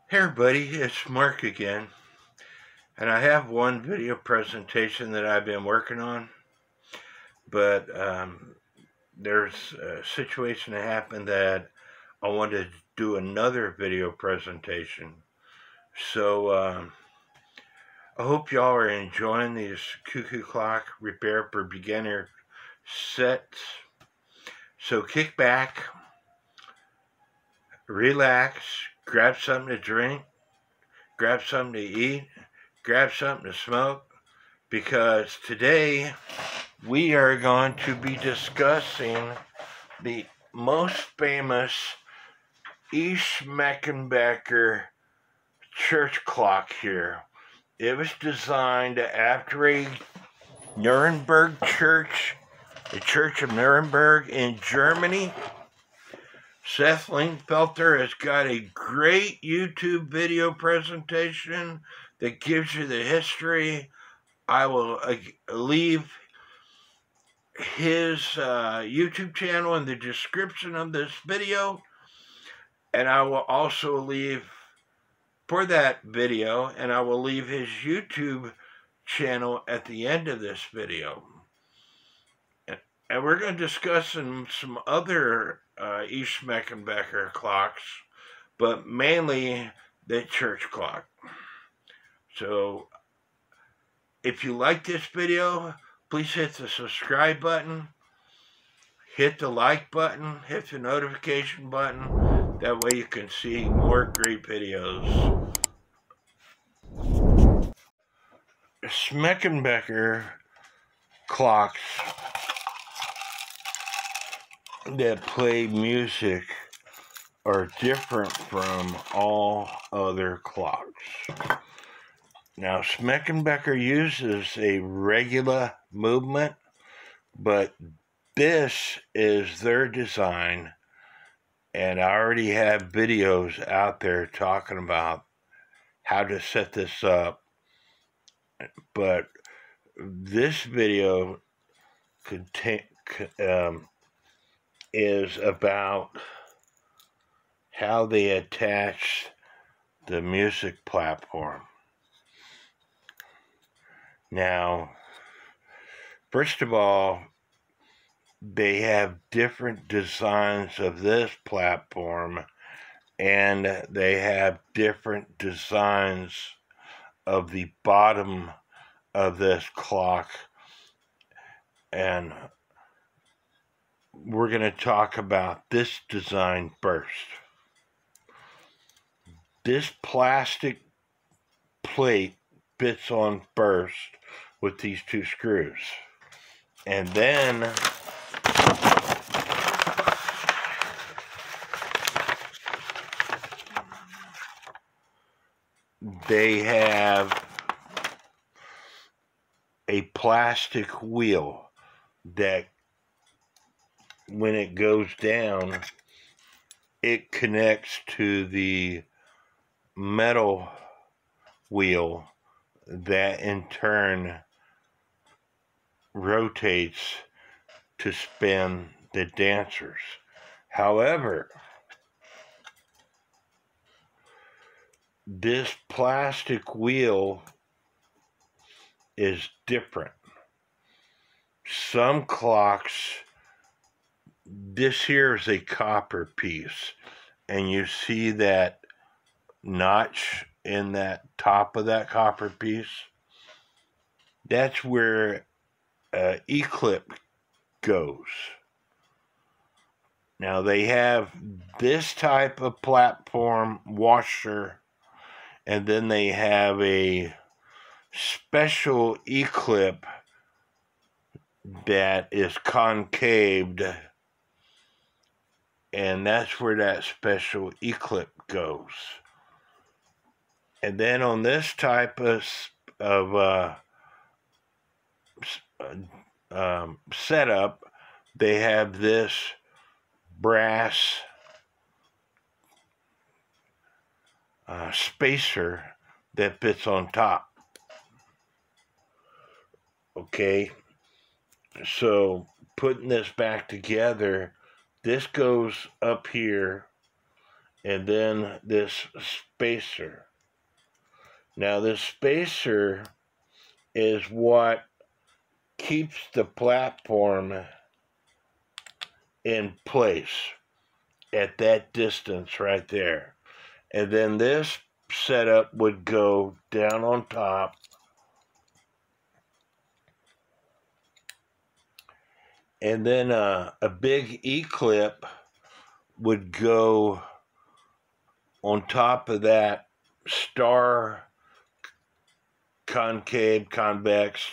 Hey everybody, it's Mark again, and I have one video presentation that I've been working on, but there's a situation that happened that I wanted to do another video presentation. So I hope y'all are enjoying these Cuckoo clock repair for beginner sets. So kick back, relax, grab something to drink, grab something to eat, grab something to smoke, because today we are going to be discussing the most famous Emil Schmeckenbecher church clock here. It was designed after a Nuremberg church, the Church of Nuremberg in Germany. Seth Linkfelter has got a great YouTube video presentation that gives you the history. I will leave his YouTube channel in the description of this video, and I will also leave for that video, and I will leave his YouTube channel at the end of this video. And we're going to discuss some other Emil Schmeckenbecher clocks, but mainly the church clock. So if you like this video, please hit the subscribe button, hit the like button, hit the notification button. That way you can see more great videos. Schmeckenbecher clocks that play music are different from all other clocks. Now, Schmeckenbecher uses a regular movement, but this is their design, and I already have videos out there talking about how to set this up, but this video is about how they attach the music platform. Now, first of all, they have different designs of this platform, and they have different designs of the bottom of this clock, and we're going to talk about this design first. This plastic plate fits on first with these two screws, and then they have a plastic wheel that, when it goes down, it connects to the metal wheel that in turn rotates to spin the dancers. However, this plastic wheel is different. Some clocks, this here is a copper piece, and you see that notch in that top of that copper piece. That's where E-clip goes. Now they have this type of platform washer, and then they have a special E-clip that is concaved, and that's where that special E-clip goes. And then on this type of setup, they have this brass spacer that fits on top. Okay, so putting this back together, this goes up here, and then this spacer. Now this spacer is what keeps the platform in place at that distance right there. And then this setup would go down on top, and then a big E-clip would go on top of that star concave, convex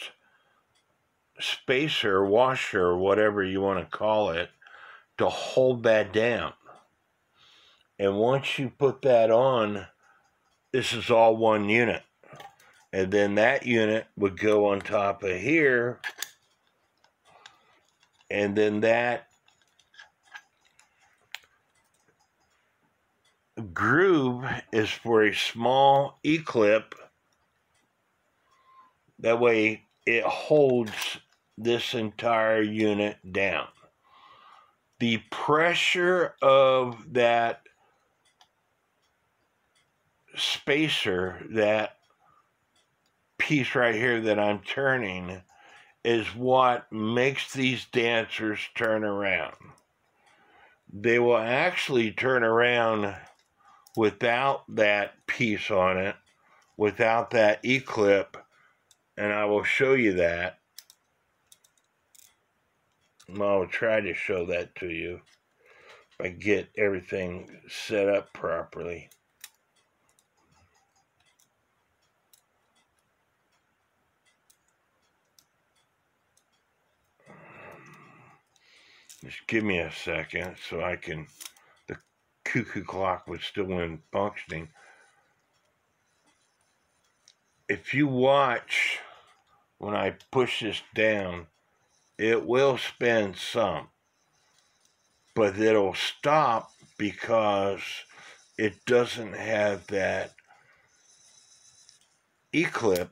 spacer, washer, whatever you want to call it, to hold that down. And once you put that on, this is all one unit. And then that unit would go on top of here, and then that groove is for a small E-clip. That way it holds this entire unit down. The pressure of that spacer, that piece right here that I'm turning, is what makes these dancers turn around. They will actually turn around without that piece on it, without that E-clip, and I will show you that. I'll try to show that to you if I get everything set up properly. Just give me a second so I can, the cuckoo clock was still in functioning. If you watch when I push this down, it will spin some, but it'll stop because it doesn't have that E-clip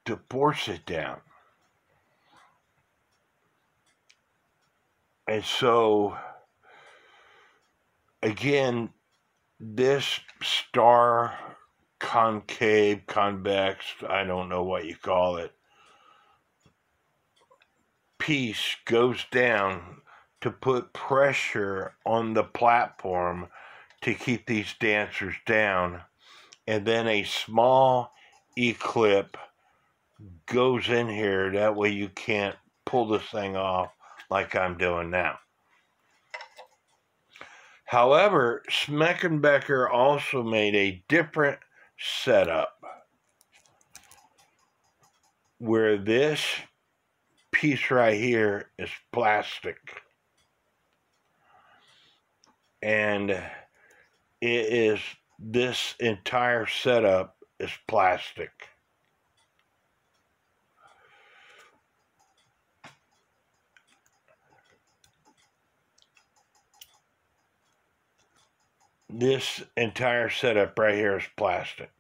to force it down. And so, again, this star concave, convex, I don't know what you call it, piece goes down to put pressure on the platform to keep these dancers down. And then a small E-clip goes in here. That way you can't pull this thing off like I'm doing now. However, Schmeckenbecher also made a different setup where this piece right here is plastic, and it is, this entire setup is plastic. This entire setup right here is plastic,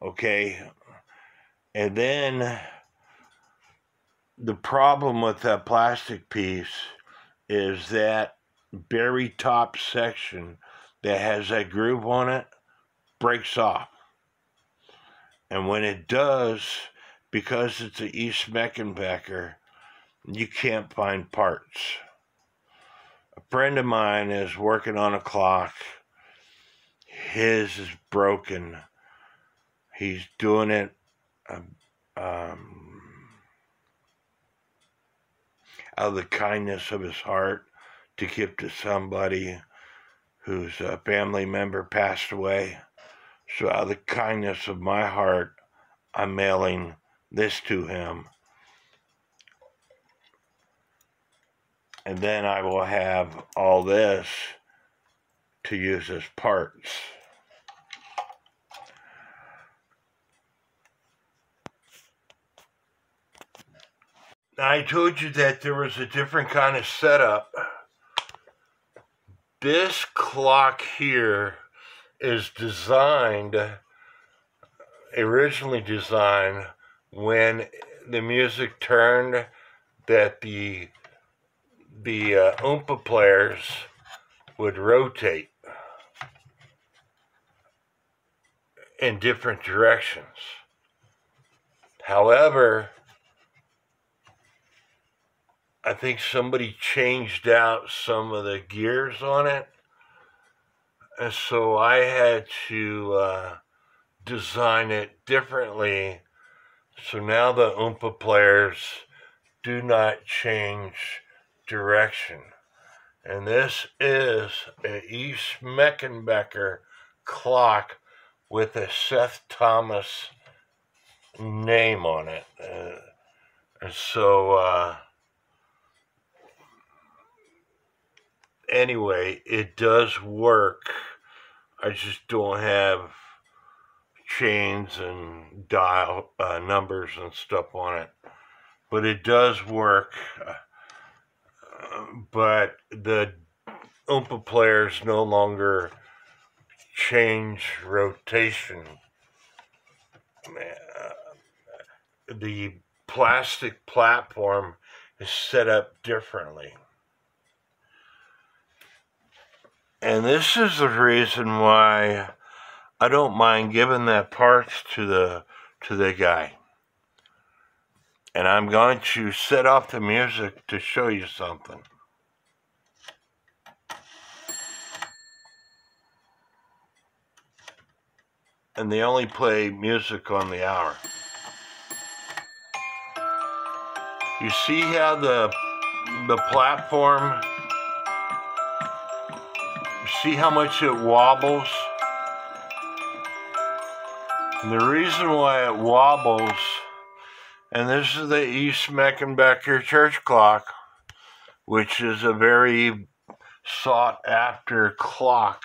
okay? And then the problem with that plastic piece is that very top section that has that groove on it breaks off. And when it does, because it's an E. Schmeckenbecher, you can't find parts. A friend of mine is working on a clock. His is broken. He's doing it out of the kindness of his heart to give to somebody whose family member passed away. So out of the kindness of my heart, I'm mailing this to him. And then I will have all this to use as parts. Now, I told you that there was a different kind of setup. This clock here is originally designed when the music turned, that the Oompa players would rotate. in different directions. However, I think somebody changed out some of the gears on it, and so I had to design it differently. So now the Oompa players do not change direction. And this is an E. Schmeckenbecher clock with a Seth Thomas name on it. And so, anyway, it does work. I just don't have chains and dial numbers and stuff on it. But it does work. But the Oompa players no longer change rotation. The plastic platform is set up differently. And this is the reason why I don't mind giving that parts to the guy. And I'm going to set off the music to show you something. And they only play music on the hour. You see how the platform, you see how much it wobbles? And the reason why it wobbles, and this is the E. Schmeckenbecher church clock, which is a very sought after clock.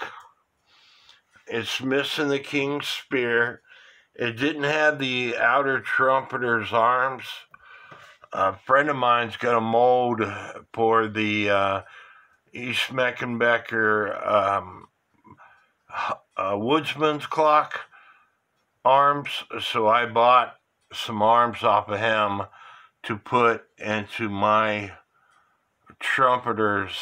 It's missing the king's spear. It didn't have the outer trumpeter's arms. A friend of mine's got a mold for the E. Schmeckenbecher woodsman's clock arms, so I bought some arms off of him to put into my trumpeter's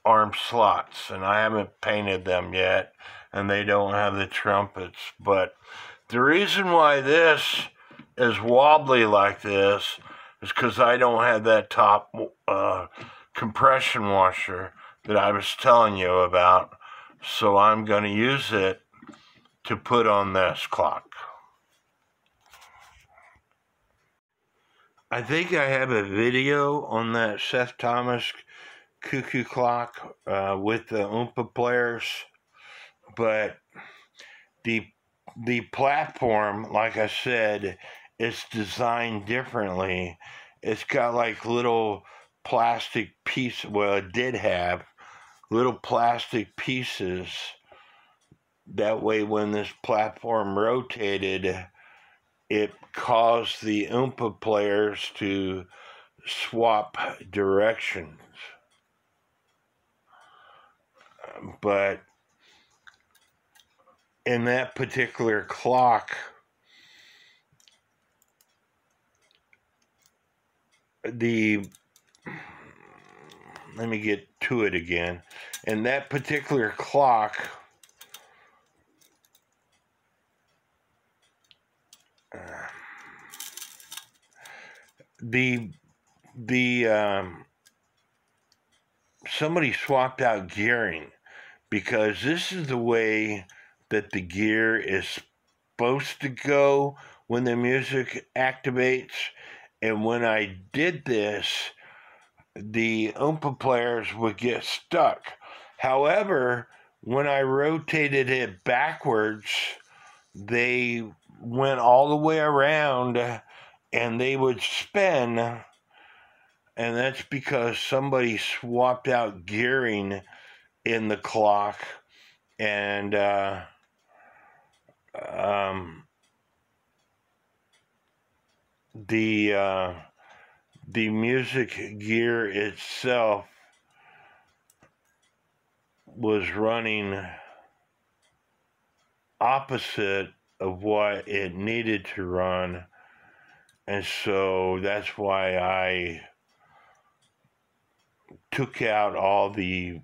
arm slots, and I haven't painted them yet, and they don't have the trumpets. But the reason why this is wobbly like this is because I don't have that top compression washer that I was telling you about, so I'm going to use it to put on this clock. I think I have a video on that Seth Thomas Cuckoo clock with the Oompa players, but the platform, like I said, is designed differently. It's got like little plastic pieces. Well, it did have little plastic pieces. That way, when this platform rotated, it caused the Oompa players to swap directions. But in that particular clock, let me get to it again. In that particular clock, somebody swapped out gearing, because this is the way that the gear is supposed to go when the music activates. And when I did this, the Oompa players would get stuck. However, when I rotated it backwards, they went all the way around and they would spin. And that's because somebody swapped out gearing in the clock, and the music gear itself was running opposite of what it needed to run, and so that's why I took out all the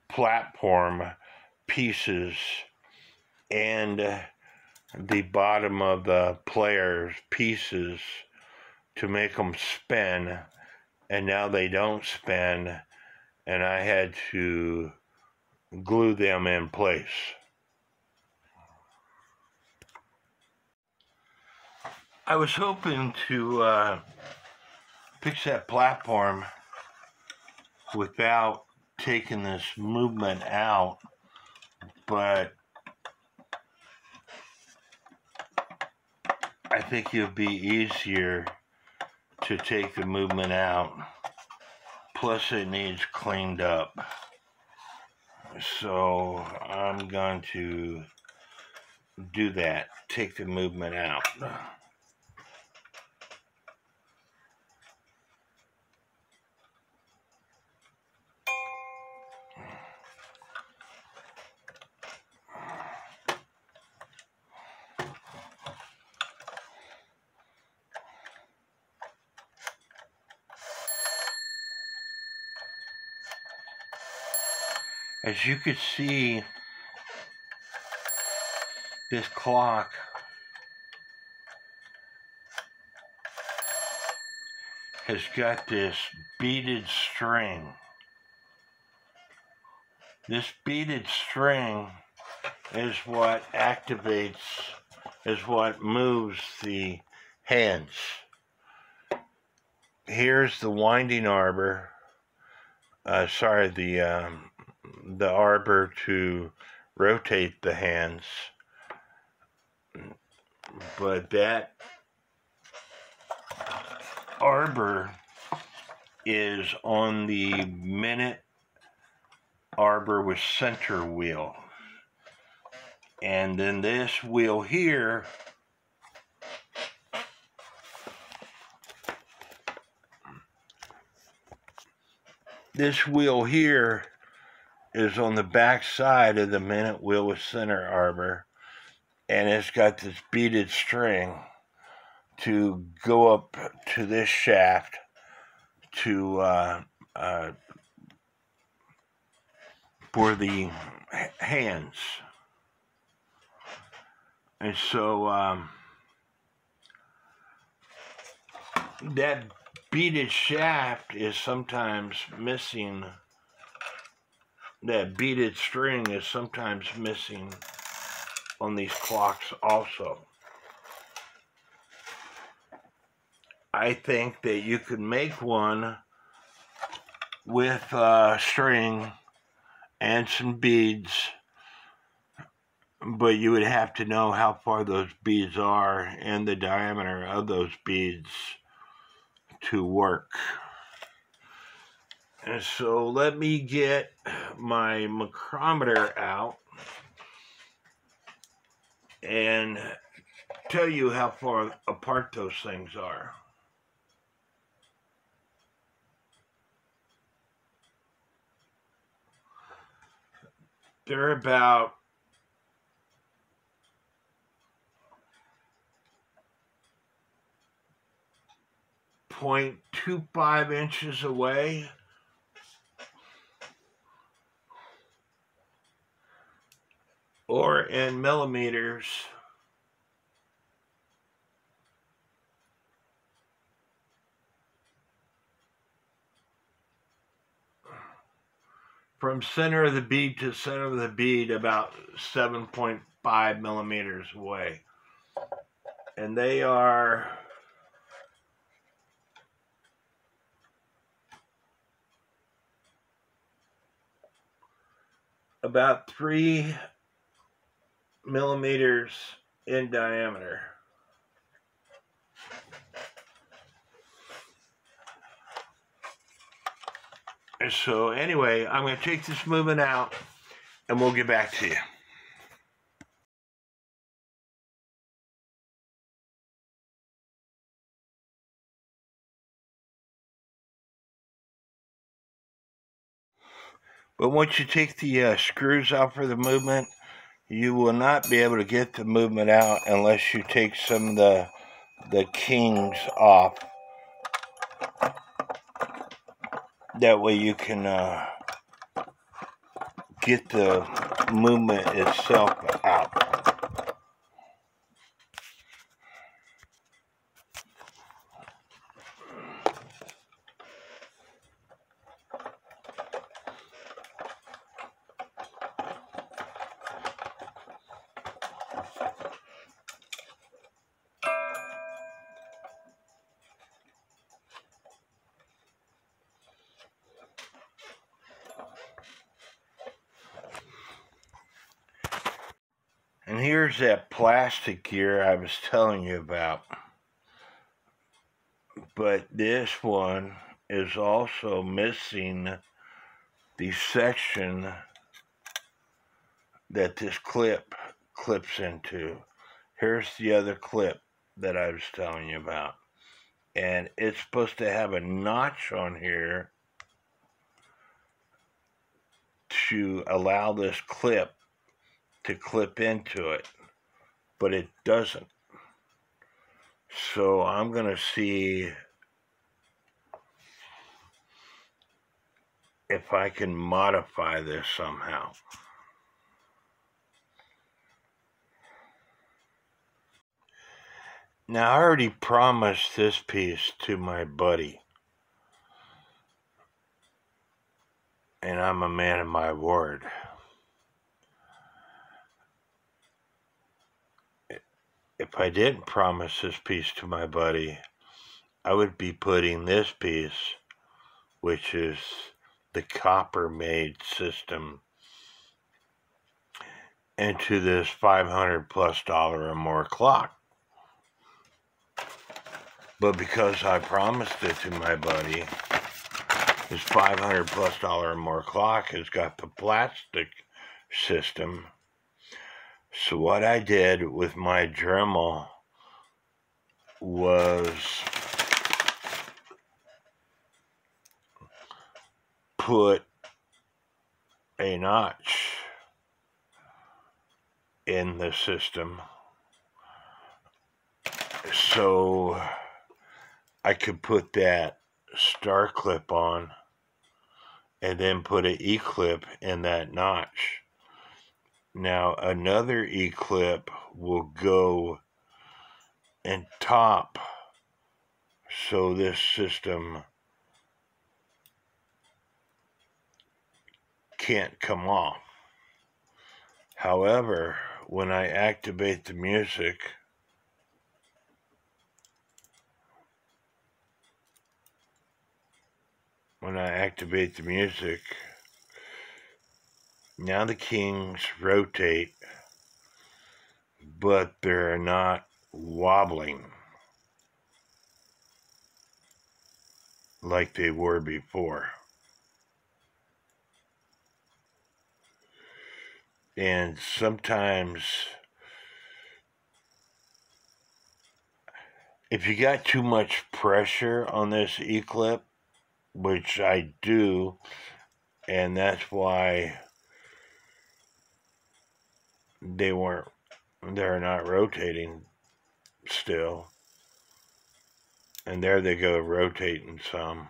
platform pieces and the bottom of the player's pieces to make them spin, and now they don't spin, and I had to glue them in place. I was hoping to fix that platform without taking this movement out, but I think it would be easier to take the movement out. Plus it needs cleaned up. So I'm going to do that, take the movement out. As you can see, this clock has got this beaded string. This beaded string is what activates, is what moves the hands. Here's the winding arbor. The arbor to rotate the hands. But that arbor is on the minute arbor with center wheel. And then this wheel here is on the back side of the minute wheel with center arbor, and it's got this beaded string to go up to this shaft to for the hands. And so that beaded shaft is sometimes missing. That beaded string is sometimes missing on these clocks also. I think that you could make one with string and some beads, but you would have to know how far those beads are and the diameter of those beads to work. And so let me get my micrometer out and tell you how far apart those things are. They're about 0.25 inches away. Or in millimeters, from center of the bead to center of the bead, about 7.5 millimeters away. And they are about 3 millimeters in diameter. And so anyway, I'm going to take this movement out and we'll get back to you. But once you take the screws out for the movement, you will not be able to get the movement out unless you take some of the kings off. That way you can get the movement itself out. And here's that plastic gear I was telling you about. But this one is also missing the section that this clip clips into. Here's the other clip that I was telling you about. And it's supposed to have a notch on here to allow this clip to clip into it, but it doesn't. So I'm going to see if I can modify this somehow. Now, I already promised this piece to my buddy, and I'm a man of my word. If I didn't promise this piece to my buddy, I would be putting this piece, which is the copper-made system, into this $500+ or more clock. But because I promised it to my buddy, this $500+ or more clock has got the plastic system. So what I did with my Dremel was put a notch in the system so I could put that star clip on and then put an E-clip in that notch. Now another E-clip will go in top so this system can't come off. However, when I activate the music, now the keys rotate, but they're not wobbling like they were before. And sometimes, if you got too much pressure on this E-clip, which I do, and that's why they're not rotating still. And there they go, rotating some.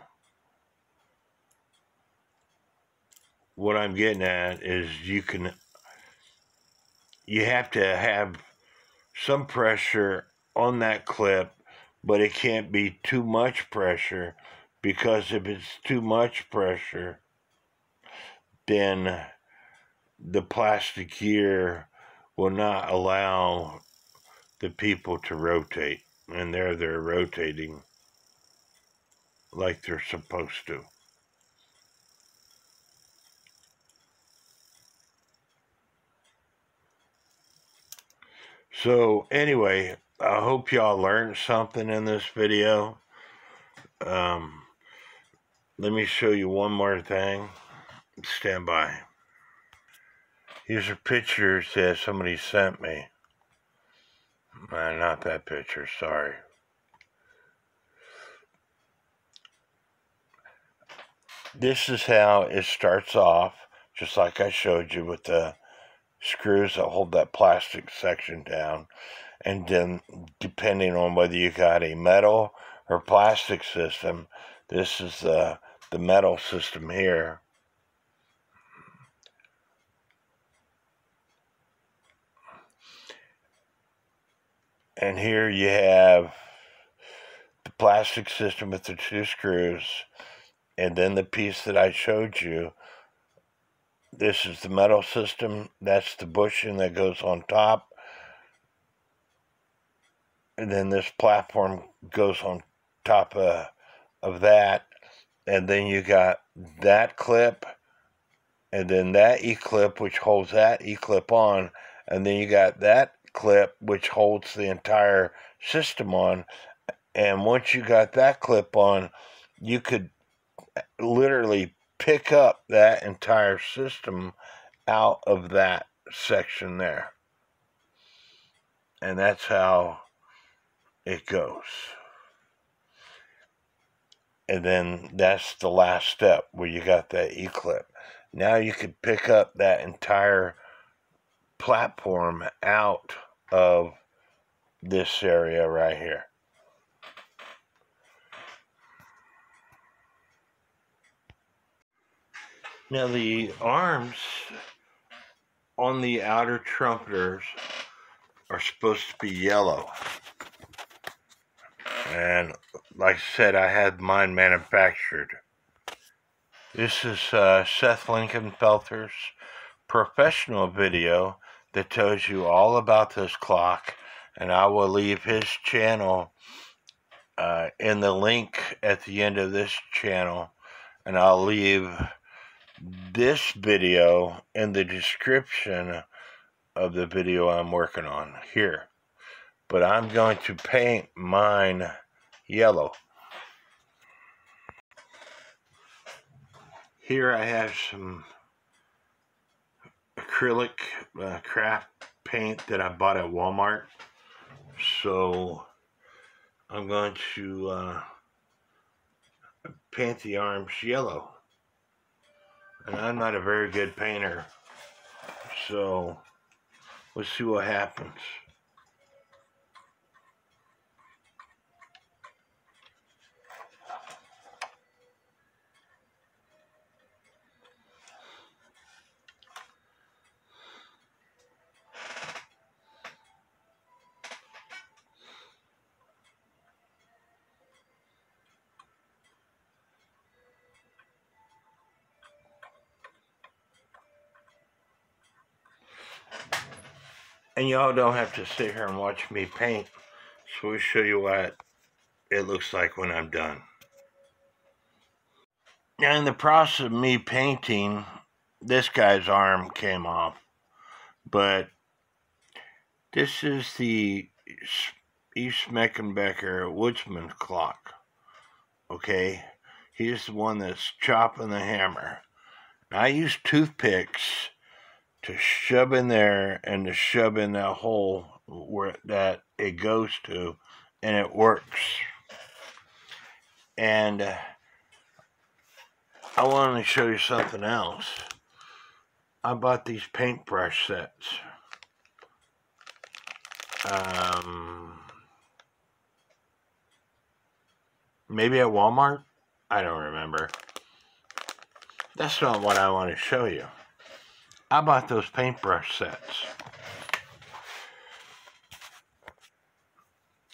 What I'm getting at is you have to have some pressure on that clip, but it can't be too much pressure, because if it's too much pressure, then the plastic gear will not allow the people to rotate, and they're rotating like they're supposed to. So anyway, I hope y'all learned something in this video. Let me show you one more thing. Stand by. These are pictures that somebody sent me. Not that picture, sorry. This is how it starts off, just like I showed you, with the screws that hold that plastic section down. And then, depending on whether you got a metal or plastic system, this is the metal system here. And here you have the plastic system with the two screws, and then the piece that I showed you. This is the metal system. That's the bushing that goes on top. And then this platform goes on top of that. And then you got that clip, and then that E-clip, which holds that E-clip on, And then you got that clip which holds the entire system on. And once you got that clip on, you could literally pick up that entire system out of that section there. And that's how it goes. And then that's the last step where you got that E-clip. Now you could pick up that entire platform out of this area right here. Now the arms on the outer trumpeters are supposed to be yellow. And like I said, I had mine manufactured. This is Seth Linkenfelter's professional video that tells you all about this clock, and I will leave his channel in the link at the end of this channel, and I'll leave this video in the description of the video I'm working on here. But I'm going to paint mine yellow. Here I have some acrylic craft paint that I bought at Walmart. So I'm going to paint the arms yellow. And I'm not a very good painter, so let's see what happens. And y'all don't have to sit here and watch me paint, so we'll show you what it looks like when I'm done. Now in the process of me painting, this guy's arm came off, but this is the Emil Schmeckenbecher woodsman clock, okay? He's the one that's chopping the hammer. Now, I use toothpicks to shove in there and to shove in that hole where that it goes to, and it works. And I wanted to show you something else. I bought these paintbrush sets. Maybe at Walmart? I don't remember. That's not what I want to show you. I bought those paintbrush sets.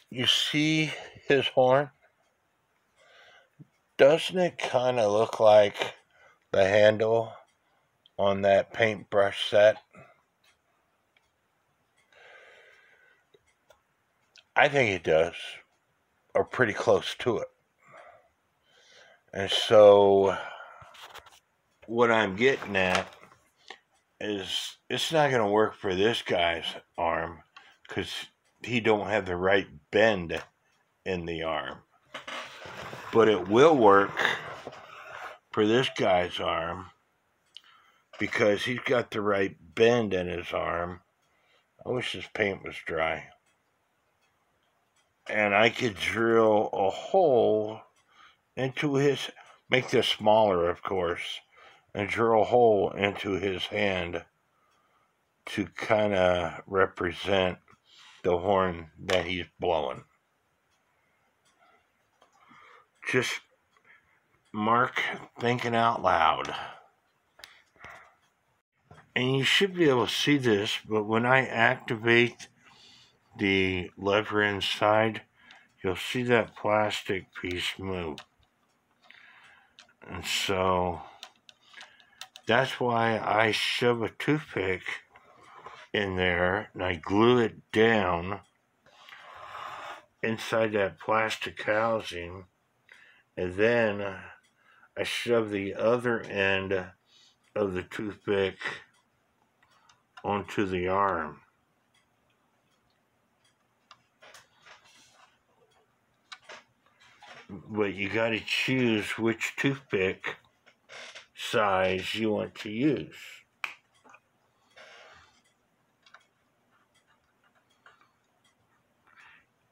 You see his horn? Doesn't it kind of look like the handle on that paintbrush set? I think it does, or pretty close to it. And so what I'm getting at is it's not going to work for this guy's arm because he don't have the right bend in the arm. But it will work for this guy's arm because he's got the right bend in his arm. I wish this paint was dry. And I could drill a hole into his, make this smaller of course, and drill a hole into his hand to kind of represent the horn that he's blowing. Just Mark thinking out loud. And you should be able to see this, but when I activate the lever inside, you'll see that plastic piece move. And so that's why I shove a toothpick in there and I glue it down inside that plastic housing, and then I shove the other end of the toothpick onto the arm. but you got to choose which toothpick size you want to use.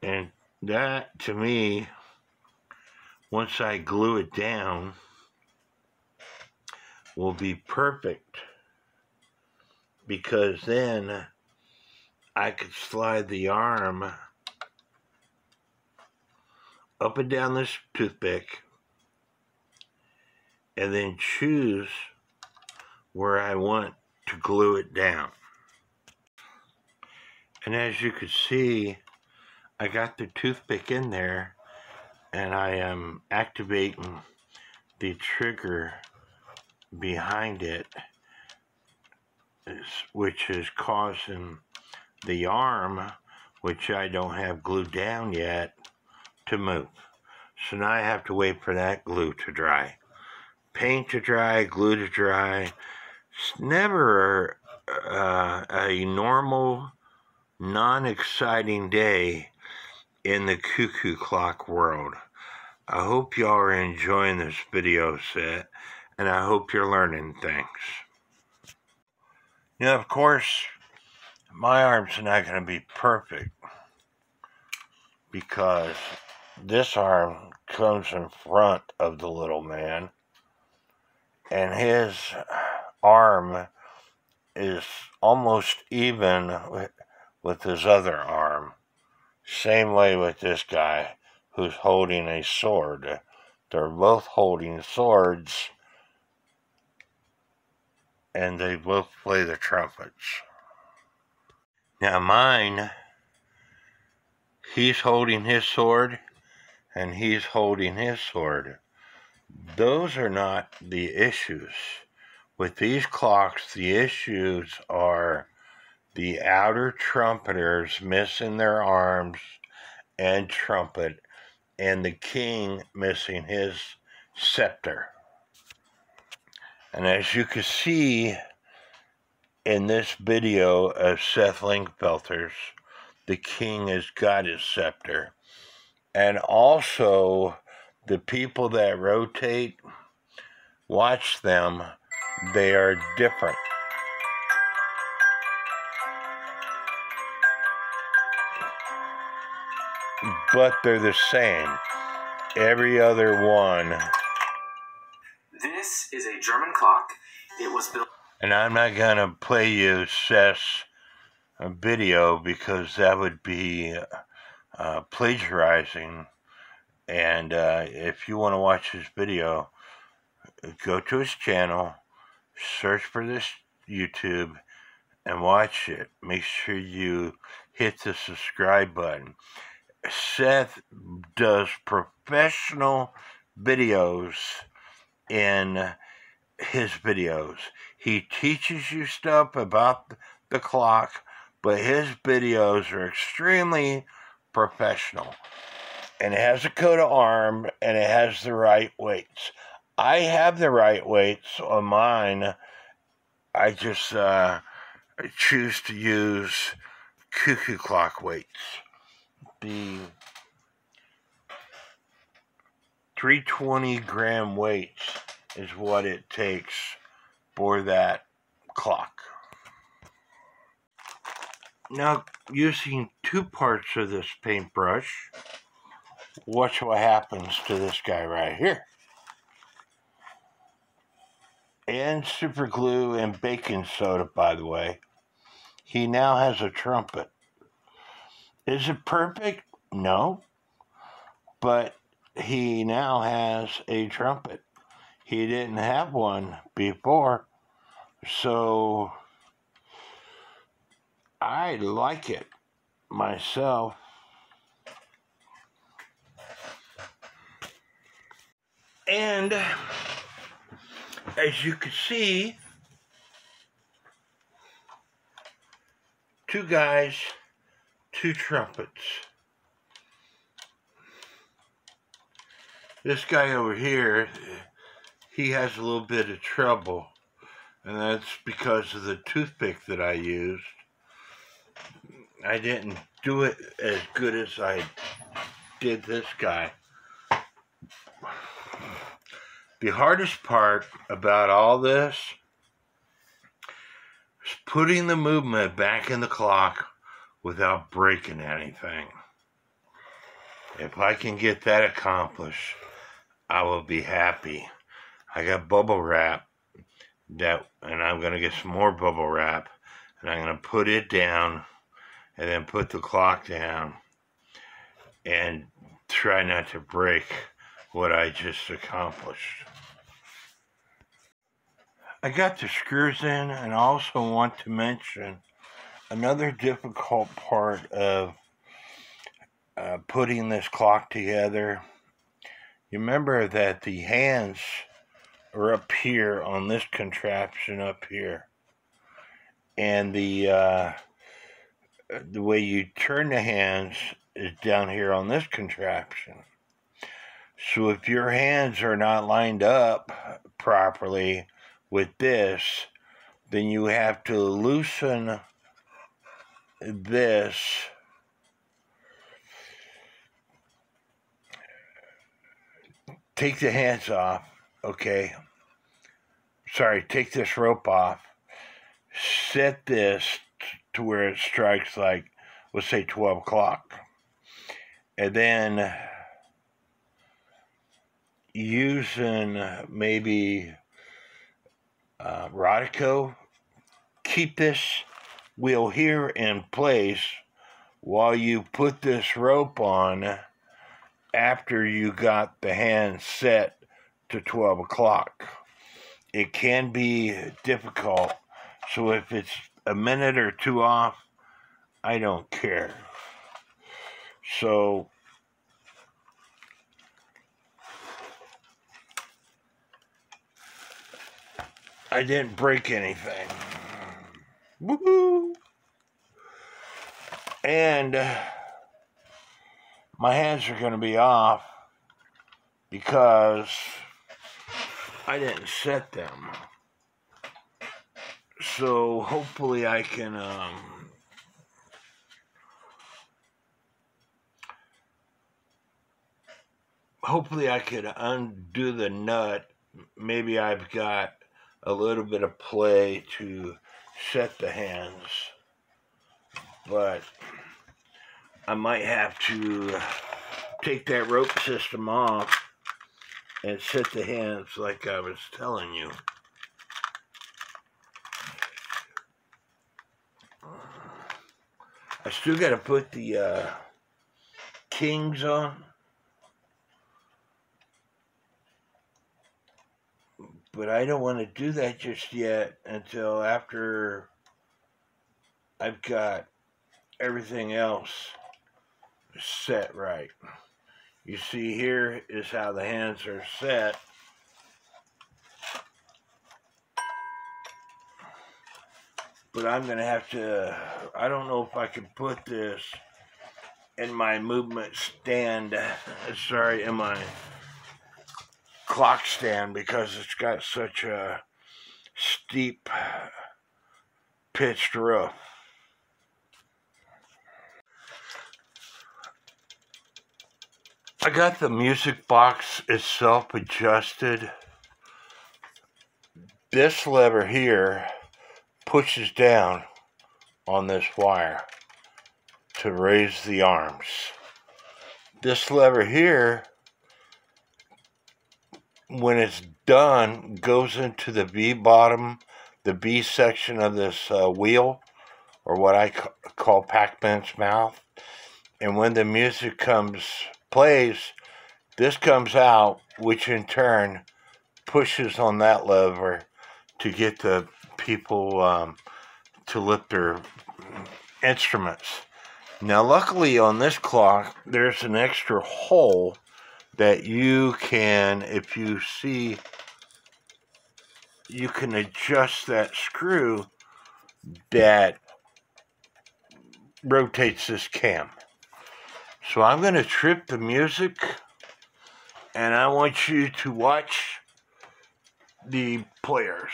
And that, to me, once I glue it down, will be perfect, because then I could slide the arm up and down this toothpick and then choose where I want to glue it down. And as you can see, I got the toothpick in there, and I am activating the trigger behind it, which is causing the arm, which I don't have glued down yet, to move. So now I have to wait for that glue to dry. Paint to dry, glue to dry. It's never a normal, non-exciting day in the cuckoo clock world. I hope y'all are enjoying this video set, and I hope you're learning things. Now, of course, my arms are not going to be perfect, because this arm comes in front of the little man, and his arm is almost even with his other arm. Same way with this guy who's holding a sword. They're both holding swords, and they both play the trumpets. Now mine, he's holding his sword, and he's holding his sword. Those are not the issues. With these clocks, the issues are the outer trumpeters missing their arms and trumpet, and the king missing his scepter. And as you can see in this video of Seth Linkfelter's, the king has got his scepter. And also, the people that rotate, watch them, they are different. But they're the same. Every other one. This is a German clock. It was built. And I'm not going to play you Seth's video, because that would be plagiarizing. And if you want to watch his video, go to his channel, search for this YouTube, and watch it. Make sure you hit the subscribe button. Seth does professional videos in his videos. He teaches you stuff about the clock, but his videos are extremely professional. And it has a coat of arm, and it has the right weights. I have the right weights on mine. I just choose to use cuckoo clock weights. The 320 gram weights is what it takes for that clock. Now, using two parts of this paintbrush, watch what happens to this guy right here. And super glue and baking soda, by the way. He now has a trumpet. Is it perfect? No. But he now has a trumpet. He didn't have one before. So I like it myself. And as you can see, two guys, two trumpets. This guy over here, he has a little bit of trouble, and that's because of the toothpick that I used. I didn't do it as good as I did this guy. the hardest part about all this is putting the movement back in the clock without breaking anything. If I can get that accomplished, I will be happy. I got bubble wrap and I'm going to get some more bubble wrap, and I'm going to put it down and then put the clock down and try not to break what I just accomplished. I got the screws in, and I also want to mention another difficult part of putting this clock together. You remember that the hands are up here on this contraption up here, and the way you turn the hands is down here on this contraption. So if your hands are not lined up properly with this, then you have to loosen this take the hands off, okay? Sorry, take this rope off, set this to where it strikes like, let's say 12 o'clock. And then using maybe Rodico, keep this wheel here in place while you put this rope on after you got the hand set to 12 o'clock. It can be difficult, so if it's a minute or two off, I don't care. So I didn't break anything. Woohoo! And my hands are going to be off because I didn't set them. So hopefully I can could undo the nut. Maybe I've got a little bit of play to set the hands, but I might have to take that rope system off and set the hands like I was telling you. I still got to put the kings on, but I don't want to do that just yet until after I've got everything else set right. You see, here is how the hands are set. But I'm going to have to, I don't know if I can put this in my movement stand, in my clock stand, because it's got such a steep pitched roof. I got the music box itself adjusted. This lever here pushes down on this wire to raise the arms. This lever here, when it's done, goes into the B bottom, the B section of this wheel, or what I call Pac-Man's mouth. And when the music plays, this comes out, which in turn pushes on that lever to get the people to lift their instruments. Now, luckily on this clock, there's an extra hole that you can, if you see, you can adjust that screw that rotates this cam. So I'm going to trip the music, and I want you to watch the players.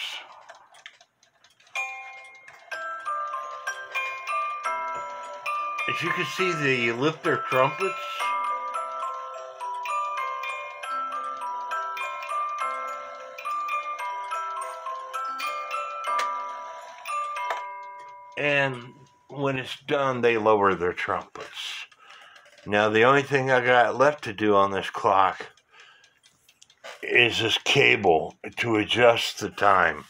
As you can see, they lift their trumpets. And when it's done, they lower their trumpets. Now, the only thing I got left to do on this clock is this cable to adjust the time.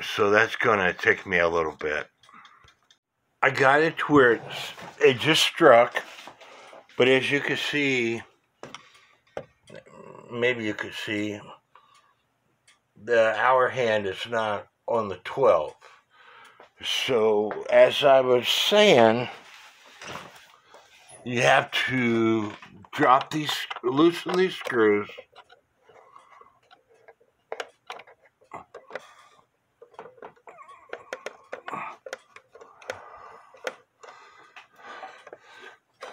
So that's going to take me a little bit. I got it to where it just struck, but as you can see, maybe you could see, the hour hand is not on the 12. So, as I was saying, you have to loosen these screws.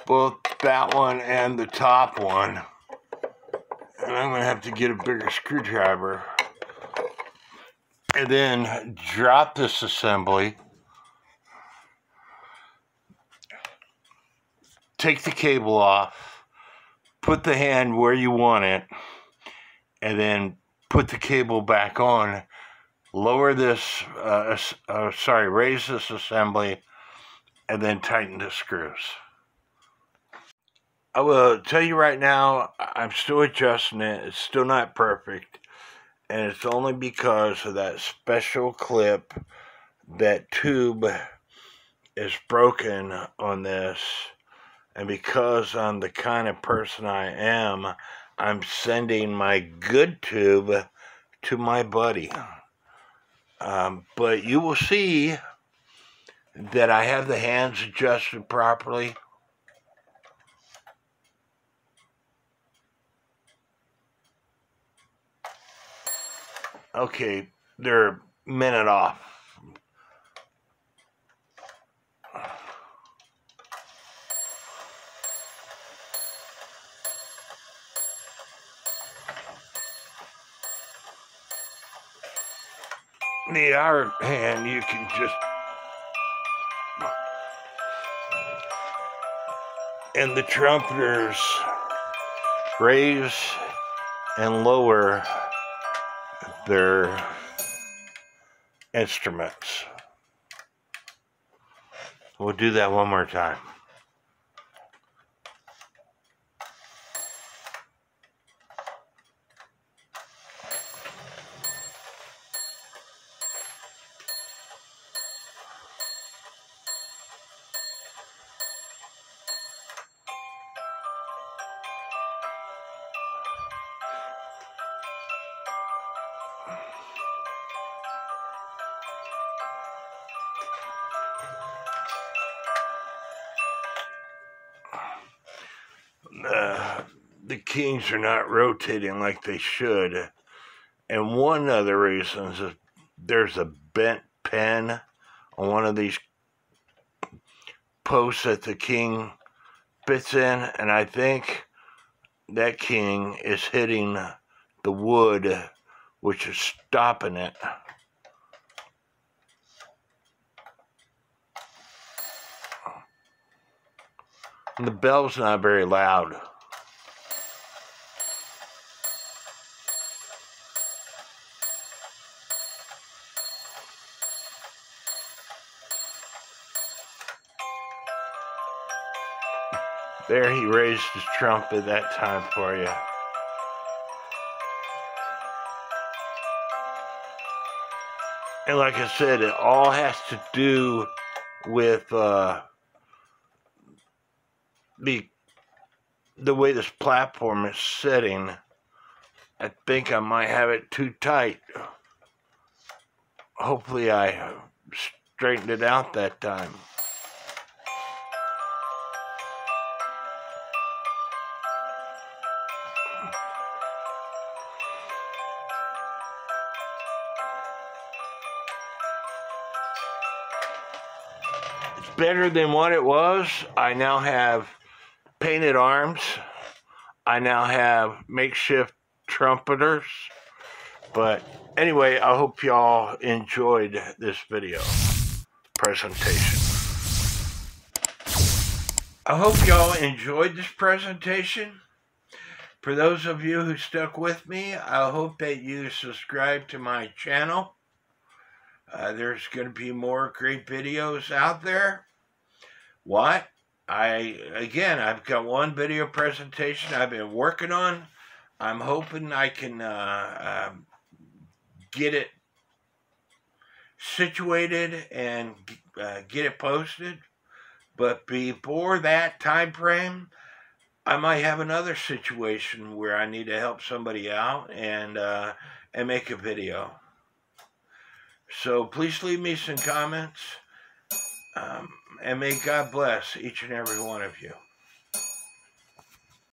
Both that one and the top one. And I'm going to have to get a bigger screwdriver. And then drop this assembly. Take the cable off. Put the hand where you want it. And then put the cable back on. Lower this, raise this assembly. And then tighten the screws. I will tell you right now, I'm still adjusting it. It's still not perfect. And it's only because of that special clip. That tube is broken on this. And because I'm the kind of person I am, I'm sending my good tube to my buddy. But you will see that I have the hands adjusted properly. Okay, they're a minute off. The hour hand, you can just... And the trumpeters raise and lower their instruments. We'll do that one more time. The keys are not rotating like they should. And one of the reasons is there's a bent pin on one of these posts that the king fits in. And I think that king is hitting the wood, which is stopping it. And the bell's not very loud. There, he raised his trumpet that time for you. And like I said, it all has to do with the way this platform is sitting. I think I might have it too tight. Hopefully I straightened it out that time. It's better than what it was. I now have painted arms. I now have makeshift trumpeters. But anyway, I hope y'all enjoyed this video presentation. I hope y'all enjoyed this presentation. For those of you who stuck with me, I hope that you subscribe to my channel. There's going to be more great videos out there. What? I've got one video presentation I've been working on. I'm hoping I can get it situated and get it posted. But before that time frame, I might have another situation where I need to help somebody out and make a video. So please leave me some comments, and may God bless each and every one of you.